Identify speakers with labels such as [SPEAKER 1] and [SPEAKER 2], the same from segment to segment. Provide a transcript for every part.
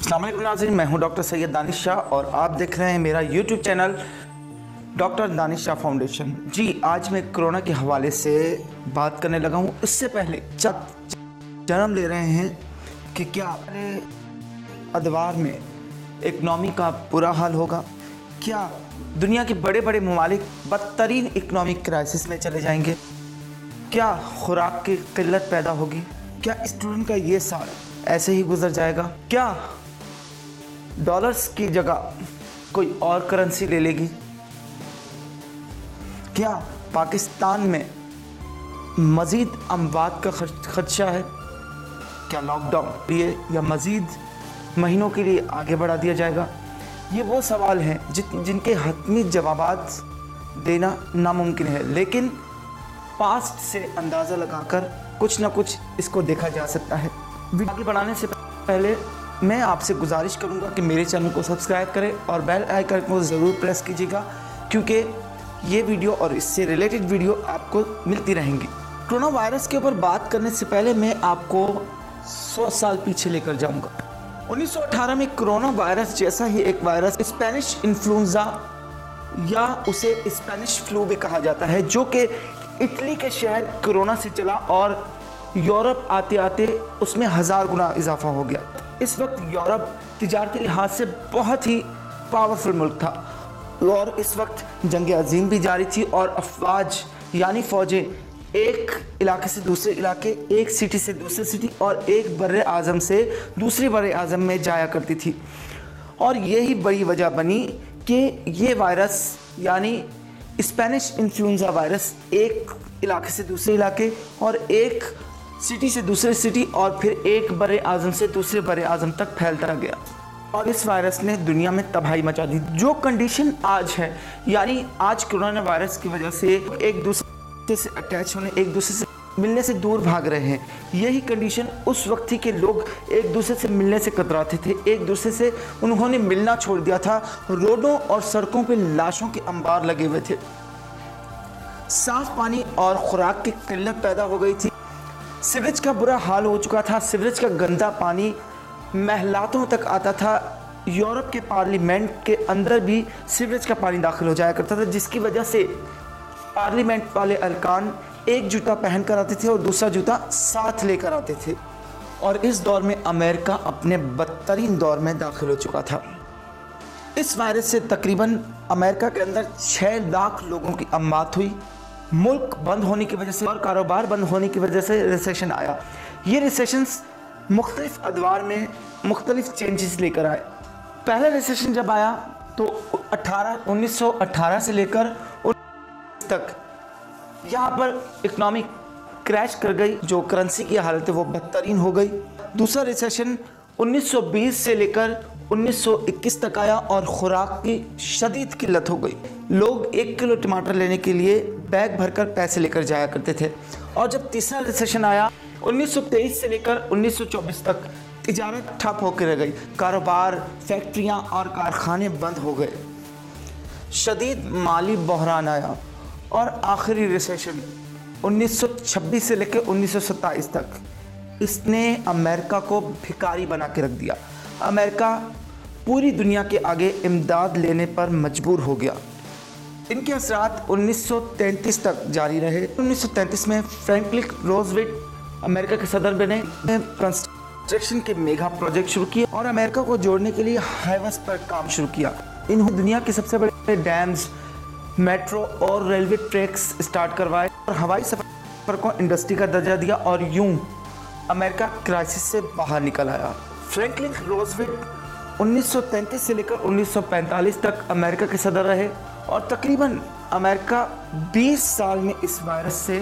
[SPEAKER 1] अस्सलाम वालेकुम नाज़रीन, मैं हूं डॉक्टर सैयद दानिश शाह और आप देख रहे हैं मेरा YouTube channel doctor Danish Shah foundation. जी, आज मैं कोरोना के हवाले से बात करने लगा हूं। इससे पहले जब जन्म ले रहे हैं कि क्या अदवार में इकनॉमी का बुरा हाल होगा, क्या दुनिया के बड़े बड़े ममालिक बदतरीन इकनॉमिक क्राइसिस में चले जाएंगे, क्या खुराक की किल्लत पैदा होगी, क्या स्टूडेंट का ये साल ऐसे ही गुजर जाएगा, क्या डॉलर्स की जगह कोई और करेंसी ले लेगी, क्या पाकिस्तान में मज़ीद अमवात का खदशा है, क्या लॉकडाउन लिए या मज़ीद महीनों के लिए आगे बढ़ा दिया जाएगा। ये वो सवाल हैं जिनके हतमी जवाबात देना नामुमकिन है, लेकिन पास्ट से अंदाज़ा लगाकर कुछ ना कुछ इसको देखा जा सकता है। आगे बढ़ाने से पहले मैं आपसे गुजारिश करूंगा कि मेरे चैनल को सब्सक्राइब करें और बेल आइकन को ज़रूर प्रेस कीजिएगा, क्योंकि ये वीडियो और इससे रिलेटेड वीडियो आपको मिलती रहेंगी। कोरोना वायरस के ऊपर बात करने से पहले मैं आपको 100 साल पीछे लेकर जाऊंगा। 1918 में कोरोना वायरस जैसा ही एक वायरस स्पेनिश इन्फ्लुएंजा या उसे स्पेनिश फ्लू भी कहा जाता है, जो कि इटली के शहर कोरोना से चला और यूरोप आते आते उसमें 1000 गुना इजाफा हो गया। इस वक्त यूरोप तिजारती लिहाज से बहुत ही पावरफुल मुल्क था और इस वक्त जंग अजीम भी जारी थी और अफवाज यानी फ़ौजें एक इलाके से दूसरे इलाके, एक सिटी से दूसरे सिटी और एक बर्रे आज़म से दूसरे बर्रे आज़म में जाया करती थी। और यही बड़ी वजह बनी कि ये वायरस यानी स्पेनिश इन्फ्लुएंजा वायरस एक इलाके से दूसरे इलाके और एक सिटी से दूसरे सिटी और फिर एक बड़े आज़म से दूसरे बड़े आज़म तक फैलता गया और इस वायरस ने दुनिया में तबाही मचा दी। जो कंडीशन आज है, यानी आज कोरोना वायरस की वजह से एक दूसरे से अटैच होने, एक दूसरे से मिलने से दूर भाग रहे हैं, यही कंडीशन उस वक्त थी कि लोग एक दूसरे से मिलने से कतराते थे, एक दूसरे से उन्होंने मिलना छोड़ दिया था। रोडों और सड़कों पर लाशों के अंबार लगे हुए थे, साफ पानी और खुराक की किल्लत पैदा हो गई थी, सीवरेज का बुरा हाल हो चुका था, सीवरेज का गंदा पानी महलातों तक आता था। यूरोप के पार्लियामेंट के अंदर भी सीवरेज का पानी दाखिल हो जाया करता था, जिसकी वजह से पार्लियामेंट वाले अरकान एक जूता पहन कर आते थे और दूसरा जूता साथ लेकर आते थे। और इस दौर में अमेरिका अपने बदतरीन दौर में दाखिल हो चुका था। इस वायरस से तकरीबन अमेरिका के अंदर 6 लाख लोगों की अमवात हुई। मुल्क बंद होने की वजह से और कारोबार बंद होने की वजह से रिसेशन आया। ये रिसेशंस मुख्तलिफ अदवार में मुख्तलिफ चेंजेस लेकर आए। पहला रिसेशन जब आया तो 1918 से लेकर तक यहाँ पर इकनॉमिक क्रैश कर गई, जो करेंसी की हालत है वो बदतरीन हो गई। दूसरा रिसेशन 1920 से लेकर 1921 तक आया और खुराक की शदीद किल्लत हो गई। लोग 1 किलो टमाटर लेने के लिए बैग भरकर पैसे लेकर जाया करते थे। और जब तीसरा रिसेशन आया 1923 से लेकर 1924 तक, तिजारत ठप होकर रह गई, कारोबार, फैक्ट्रियां और कारखाने बंद हो गए, शदीद माली बहरान आया और आखिरी रिसेशन 1926 से लेकर 1927 तक, इसने अमेरिका को भिखारी बना के रख दिया। अमेरिका पूरी दुनिया के आगे इमदाद लेने पर मजबूर हो गया। इनके असरात 1933 तक जारी रहे। 1933 में फ्रैंकलिन रूजवेल्ट अमेरिका के सदर बने, कंस्ट्रक्शन के मेगा प्रोजेक्ट शुरू किए और अमेरिका को जोड़ने के लिए हाईवेज पर काम शुरू किया। इन्होंने दुनिया के सबसे बड़े डैम्स, मेट्रो और रेलवे ट्रैक्स स्टार्ट करवाए और हवाई सफर को इंडस्ट्री का दर्जा दिया और यूं अमेरिका क्राइसिस से बाहर निकल आया। फ्रैंकलिन रूजवेल्ट 1933 से लेकर 1945 तक अमेरिका के सदर रहे और तकरीबन अमेरिका 20 साल में इस वायरस से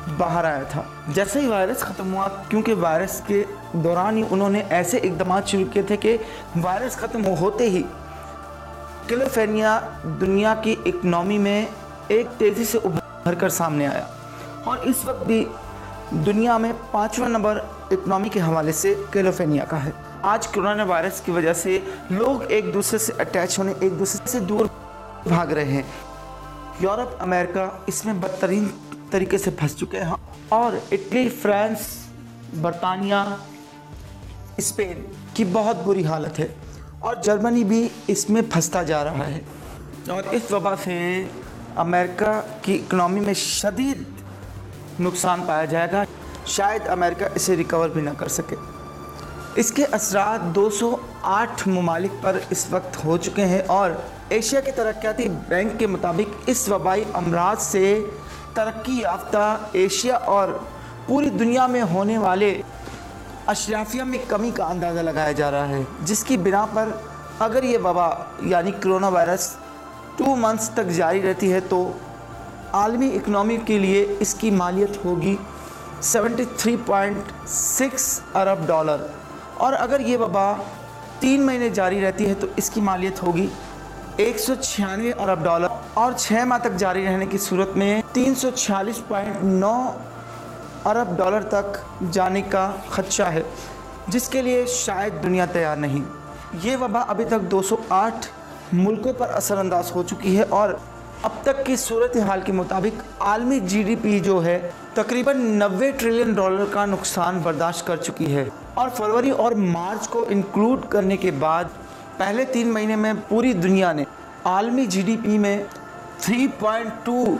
[SPEAKER 1] बाहर आया था। जैसे ही वायरस ख़त्म हुआ, क्योंकि वायरस के दौरान ही उन्होंने ऐसे इक़दाम शुरू किए थे कि वायरस ख़त्म होते ही कैलिफोर्निया दुनिया की इकनॉमी में एक तेज़ी से उभर कर सामने आया और इस वक्त भी दुनिया में 5वां नंबर इकनॉमी के हवाले से कैलिफोर्निया का है। आज कोरोना वायरस की वजह से लोग एक दूसरे से अटैच होने, एक दूसरे से दूर भाग रहे हैं। यूरोप, अमेरिका इसमें बदतरीन तरीके से फंस चुके हैं और इटली, फ्रांस, बरतानिया, स्पेन की बहुत बुरी हालत है और जर्मनी भी इसमें फंसता जा रहा है और इस वबा से अमेरिका की इकनॉमी में शदीद नुकसान पाया जाएगा। शायद अमेरिका इसे रिकवर भी ना कर सके। इसके असरात 208 ममालिक पर इस वक्त हो चुके हैं और एशिया के तरक्याती बैंक के मुताबिक इस वबाई अमराज से तरक्की याफ्ता एशिया और पूरी दुनिया में होने वाले अशराफिया में कमी का अंदाज़ा लगाया जा रहा है, जिसकी बिना पर अगर ये वबा यानी कोरोना वायरस 2 मंथ्स तक जारी रहती है तो आलमी इकनॉमी के लिए इसकी मालियत होगी 73.6 अरब डॉलर और अगर ये वबा 3 महीने जारी रहती है तो इसकी मालियत होगी 196 अरब डॉलर और 6 माह तक जारी रहने की सूरत में 346.9 अरब डॉलर तक जाने का खदशा है, जिसके लिए शायद दुनिया तैयार नहीं। ये वबा अभी तक 208 मुल्कों पर असरअंदाज हो चुकी है और अब तक की सूरत हाल के मुताबिक आलमी जीडीपी जो है तकरीबन 90 ट्रिलियन डॉलर का नुकसान बर्दाश्त कर चुकी है और फरवरी और मार्च को इंक्लूड करने के बाद पहले 3 महीने में पूरी दुनिया ने आलमी जीडीपी में 3.2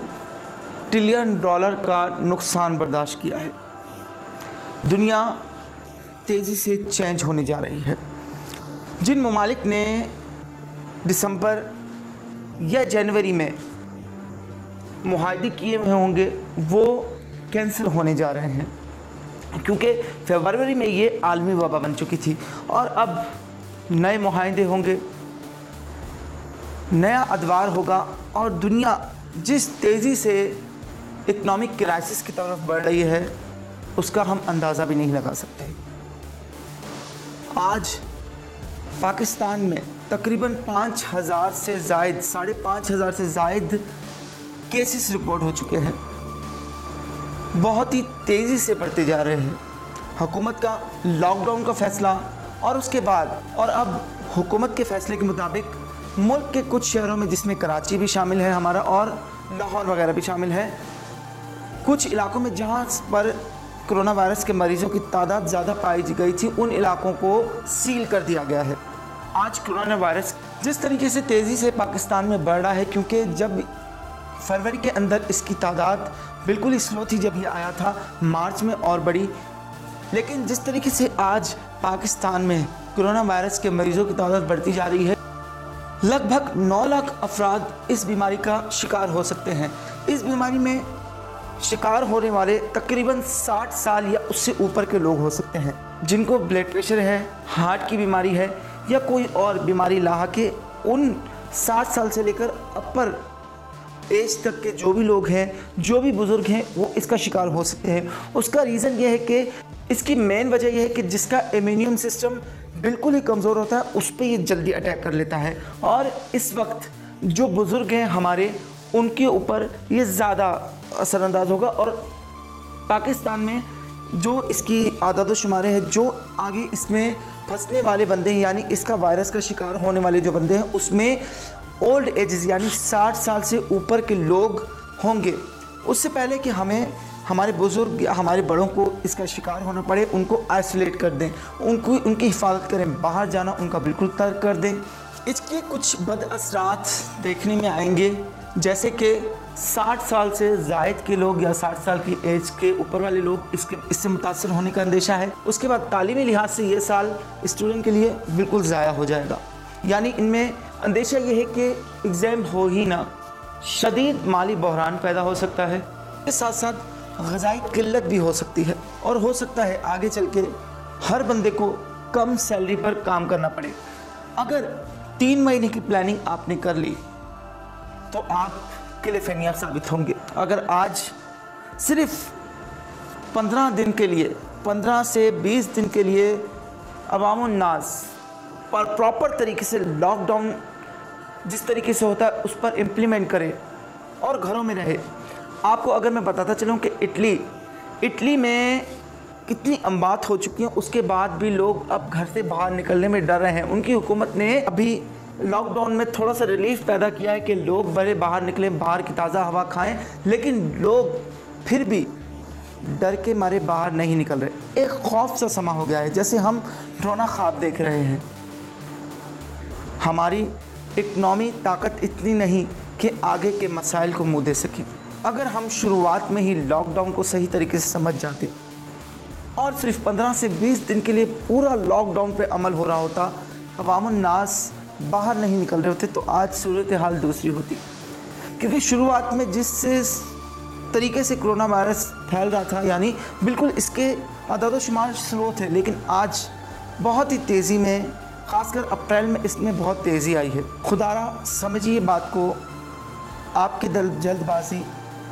[SPEAKER 1] ट्रिलियन डॉलर का नुकसान बर्दाश्त किया है। दुनिया तेज़ी से चेंज होने जा रही है। जिन ममालिक ने दिसंबर या जनवरी में मुआहदे किए हुए होंगे वो कैंसिल होने जा रहे हैं, क्योंकि फरवरी में ये आलमी वबा बन चुकी थी और अब नए मुआहदे होंगे, नया अदवार होगा और दुनिया जिस तेज़ी से इकनॉमिक क्राइसिस की तरफ बढ़ रही है उसका हम अंदाज़ा भी नहीं लगा सकते। आज पाकिस्तान में तकरीबन 5,000 से ज़ायद 5,500 से ज़ायद केसेस रिपोर्ट हो चुके हैं, बहुत ही तेज़ी से बढ़ते जा रहे हैं। हुकूमत का लॉकडाउन का फ़ैसला और उसके बाद और अब हुकूमत के फ़ैसले के मुताबिक मुल्क के कुछ शहरों में, जिसमें कराची भी शामिल है हमारा और लाहौर वगैरह भी शामिल है, कुछ इलाकों में जहाँ पर कोरोना वायरस के मरीज़ों की तादाद ज़्यादा पाई गई थी उन इलाकों को सील कर दिया गया है। आज कोरोना वायरस जिस तरीके से तेज़ी से पाकिस्तान में बढ़ रहा है, क्योंकि जब फरवरी के अंदर इसकी तादाद बिल्कुल ही स्लो थी जब ये आया था, मार्च में और बढ़ी, लेकिन जिस तरीके से आज पाकिस्तान में कोरोना वायरस के मरीज़ों की तादाद बढ़ती जा रही है, लगभग 9 लाख अफराद इस बीमारी का शिकार हो सकते हैं। इस बीमारी में शिकार होने वाले तकरीबन 60 साल या उससे ऊपर के लोग हो सकते हैं, जिनको ब्लड प्रेशर है, हार्ट की बीमारी है या कोई और बीमारी लाहक है। उन 60 साल से लेकर अपर एज तक के जो भी लोग हैं, जो भी बुज़ुर्ग हैं, वो इसका शिकार हो सकते हैं। उसका रीज़न ये है कि इसकी मेन वजह यह है कि जिसका इम्यून सिस्टम बिल्कुल ही कमज़ोर होता है उस पर ये जल्दी अटैक कर लेता है और इस वक्त जो बुज़ुर्ग हैं हमारे, उनके ऊपर ये ज़्यादा असरअंदाज होगा। और पाकिस्तान में जो इसकी आदाद शुमारे हैं, जो आगे इसमें फंसने वाले बंदे हैं, यानी इसका वायरस का शिकार होने वाले जो बंदे हैं, उसमें ओल्ड एजेस यानी 60 साल से ऊपर के लोग होंगे। उससे पहले कि हमें हमारे बुज़ुर्ग या हमारे बड़ों को इसका शिकार होना पड़े, उनको आइसोलेट कर दें, उनकी हिफाजत करें, बाहर जाना उनका बिल्कुल तर्क कर दें। इसके कुछ बदअसरात देखने में आएंगे, जैसे कि 60 साल से ज़ायद के लोग या 60 साल की एज के ऊपर वाले लोग इससे मुतासर होने का अंदेशा है। उसके बाद तालीमी लिहाज से ये साल स्टूडेंट के लिए बिल्कुल ज़ाया हो जाएगा, यानी इनमें अंदेशा ये है कि एग्ज़ाम हो ही ना, शदीद माली बहरान पैदा हो सकता है, इसके साथ साथ ग़िज़ाई किल्लत भी हो सकती है और हो सकता है आगे चल के हर बंदे को कम सैलरी पर काम करना पड़े। अगर 3 महीने की प्लानिंग आपने कर ली तो आप के लिए फेनिया साबित होंगे। अगर आज सिर्फ 15 दिन के लिए, 15 से 20 दिन के लिए अवामुन नास पर प्रॉपर तरीके से लॉकडाउन जिस तरीके से होता है उस पर इम्प्लीमेंट करें और घरों में रहे। आपको अगर मैं बताता चलूँ कि इटली में कितनी अमवात हो चुकी हैं, उसके बाद भी लोग अब घर से बाहर निकलने में डर रहे हैं। उनकी हुकूमत ने अभी लॉकडाउन में थोड़ा सा रिलीफ पैदा किया है कि लोग बड़े बाहर निकलें, बाहर की ताज़ा हवा खाएं, लेकिन लोग फिर भी डर के मारे बाहर नहीं निकल रहे। एक खौफ सा समा हो गया है, जैसे हम डरावना ख्वाब देख रहे हैं। हमारी इकनॉमी ताकत इतनी नहीं कि आगे के मसाइल को मुँह दे सके। अगर हम शुरुआत में ही लॉकडाउन को सही तरीके से समझ जाते और सिर्फ 15 से 20 दिन के लिए पूरा लॉकडाउन पे अमल हो रहा होता, अवामुन नास बाहर नहीं निकल रहे होते, तो आज सूरत हाल दूसरी होती। क्योंकि शुरुआत में जिस तरीके से कोरोना वायरस फैल रहा था, यानी बिल्कुल इसके अदाद-ओ-शुमार स्लो थे, लेकिन आज बहुत ही तेज़ी में, ख़ासकर अप्रैल में इसमें बहुत तेज़ी आई है। खुदारा समझिए बात को, आपकी जल्दबाजी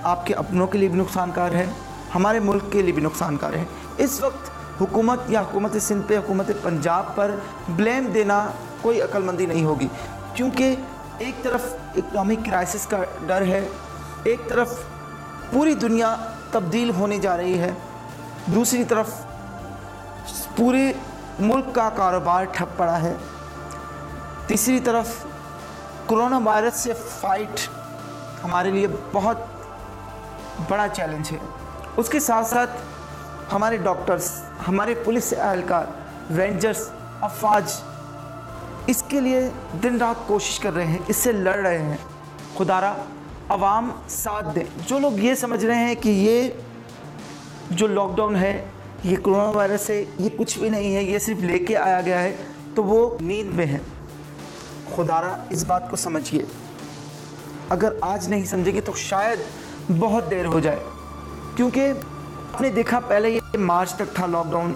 [SPEAKER 1] आपके अपनों के लिए भी नुकसानकार है, हमारे मुल्क के लिए भी नुकसानकार है। इस वक्त हुकूमत या हुकूमत सिंध पे, हुकूमत पंजाब पर ब्लेम देना कोई अक्लमंदी नहीं होगी, क्योंकि एक तरफ इकनॉमिक क्राइसिस का डर है, एक तरफ पूरी दुनिया तब्दील होने जा रही है, दूसरी तरफ पूरे मुल्क का कारोबार ठप पड़ा है, तीसरी तरफ कोरोना वायरस से फाइट हमारे लिए बहुत बड़ा चैलेंज है। उसके साथ साथ हमारे डॉक्टर्स, हमारे पुलिस एहलकार, रेंजर्स, अफवाज इसके लिए दिन रात कोशिश कर रहे हैं, इससे लड़ रहे हैं। खुदारा अवाम साथ दें। जो लोग ये समझ रहे हैं कि ये जो लॉकडाउन है, ये कोरोना वायरस है, ये कुछ भी नहीं है, ये सिर्फ लेके आया गया है, तो वो नींद में है। खुदारा इस बात को समझिए। अगर आज नहीं समझेंगे तो शायद बहुत देर हो जाए, क्योंकि आपने देखा पहले ये मार्च तक था लॉकडाउन,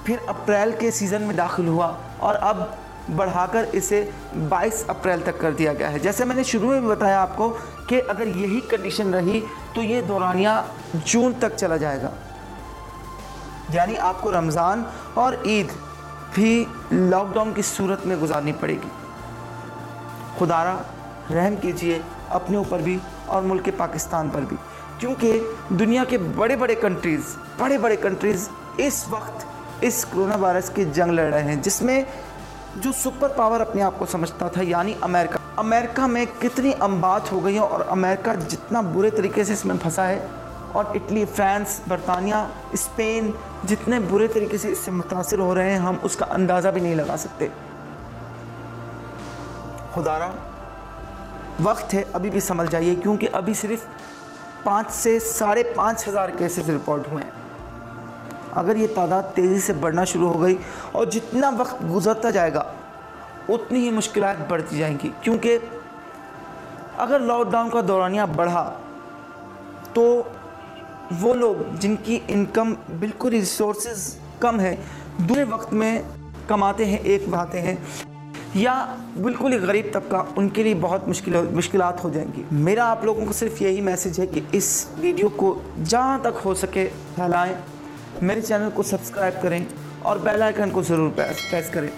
[SPEAKER 1] फिर अप्रैल के सीज़न में दाखिल हुआ और अब बढ़ाकर इसे 22 अप्रैल तक कर दिया गया है। जैसे मैंने शुरू में बताया आपको कि अगर यही कंडीशन रही तो ये दौरानिया जून तक चला जाएगा, यानी आपको रमज़ान और ईद भी लॉकडाउन की सूरत में गुजारनी पड़ेगी। खुदारा रहम कीजिए अपने ऊपर भी और मुल्क के पाकिस्तान पर भी, क्योंकि दुनिया के बड़े बड़े कंट्रीज़ इस वक्त इस कोरोना वायरस की जंग लड़ रहे हैं, जिसमें जो सुपर पावर अपने आप को समझता था, यानी अमेरिका में कितनी अमबात हो गई है, और अमेरिका जितना बुरे तरीके से इसमें फंसा है, और इटली, फ्रांस, बरतानिया, स्पेन जितने बुरे तरीके से इससे मुतासिर हो रहे हैं, हम उसका अंदाज़ा भी नहीं लगा सकते। खुदारा वक्त है, अभी भी समझ जाइए, क्योंकि अभी सिर्फ 5 से 5,500 केसेस रिपोर्ट हुए हैं। अगर ये तादाद तेज़ी से बढ़ना शुरू हो गई और जितना वक्त गुजरता जाएगा उतनी ही मुश्किलात बढ़ती जाएंगी, क्योंकि अगर लॉकडाउन का दौरानिया बढ़ा तो वो लोग जिनकी इनकम बिल्कुल रिसोर्सेज कम है, दूसरे वक्त में कमाते हैं, एक बढ़ाते हैं, या बिल्कुल ही गरीब तबका, उनके लिए बहुत मुश्किलात हो जाएंगी। मेरा आप लोगों को सिर्फ यही मैसेज है कि इस वीडियो को जहाँ तक हो सके फैलाएं, मेरे चैनल को सब्सक्राइब करें और बेल आइकन को ज़रूर प्रेस करें।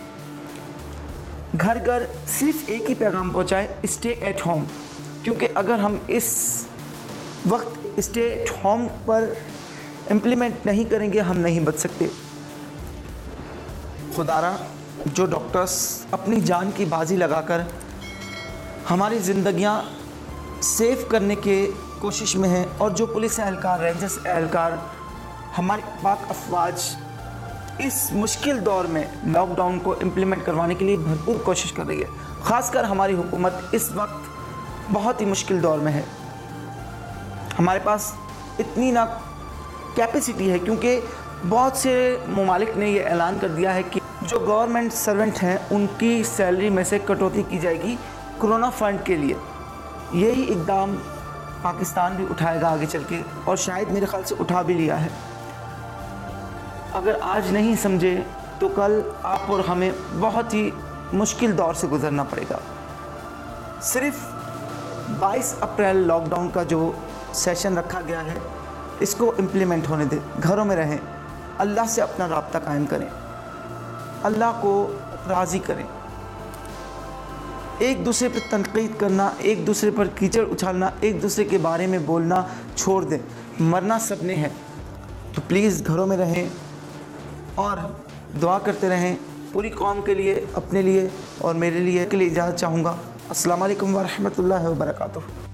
[SPEAKER 1] घर घर सिर्फ एक ही पैगाम पहुँचाएं, स्टे एट होम, क्योंकि अगर हम इस वक्त स्टे एट होम पर इम्प्लीमेंट नहीं करेंगे, हम नहीं बच सकते। खुदारा जो डॉक्टर्स अपनी जान की बाजी लगाकर हमारी ज़िंदगियां सेव करने के कोशिश में हैं, और जो पुलिस एहलकार, रेंजर्स एहलकार, हमारी पाक अफवाज इस मुश्किल दौर में लॉकडाउन को इम्प्लीमेंट करवाने के लिए भरपूर कोशिश कर रही है। ख़ासकर हमारी हुकूमत इस वक्त बहुत ही मुश्किल दौर में है। हमारे पास इतनी ना कैपेसिटी है, क्योंकि बहुत से ममालिक ने ये ऐलान कर दिया है कि जो गवर्नमेंट सर्वेंट हैं उनकी सैलरी में से कटौती की जाएगी कोरोना फंड के लिए। यही इक़दाम पाकिस्तान भी उठाएगा आगे चल के, और शायद मेरे ख्याल से उठा भी लिया है। अगर आज नहीं समझे तो कल आप और हमें बहुत ही मुश्किल दौर से गुज़रना पड़ेगा। सिर्फ 22 अप्रैल लॉकडाउन का जो सेशन रखा गया है, इसको इम्प्लीमेंट होने दें। घरों में रहें, अल्लाह से अपना राब्ता कायम करें, अल्लाह को राज़ी करें। एक दूसरे पर तनकीद करना, एक दूसरे पर कीचड़ उछालना, एक दूसरे के बारे में बोलना छोड़ दें। मरना सबने है, तो प्लीज़ घरों में रहें और दुआ करते रहें पूरी कौम के लिए, अपने लिए और मेरे लिए। के लिए इजाज़त चाहूँगा। अस्सलाम वालेकुम व रहमतुल्लाहि व बरकातुहू।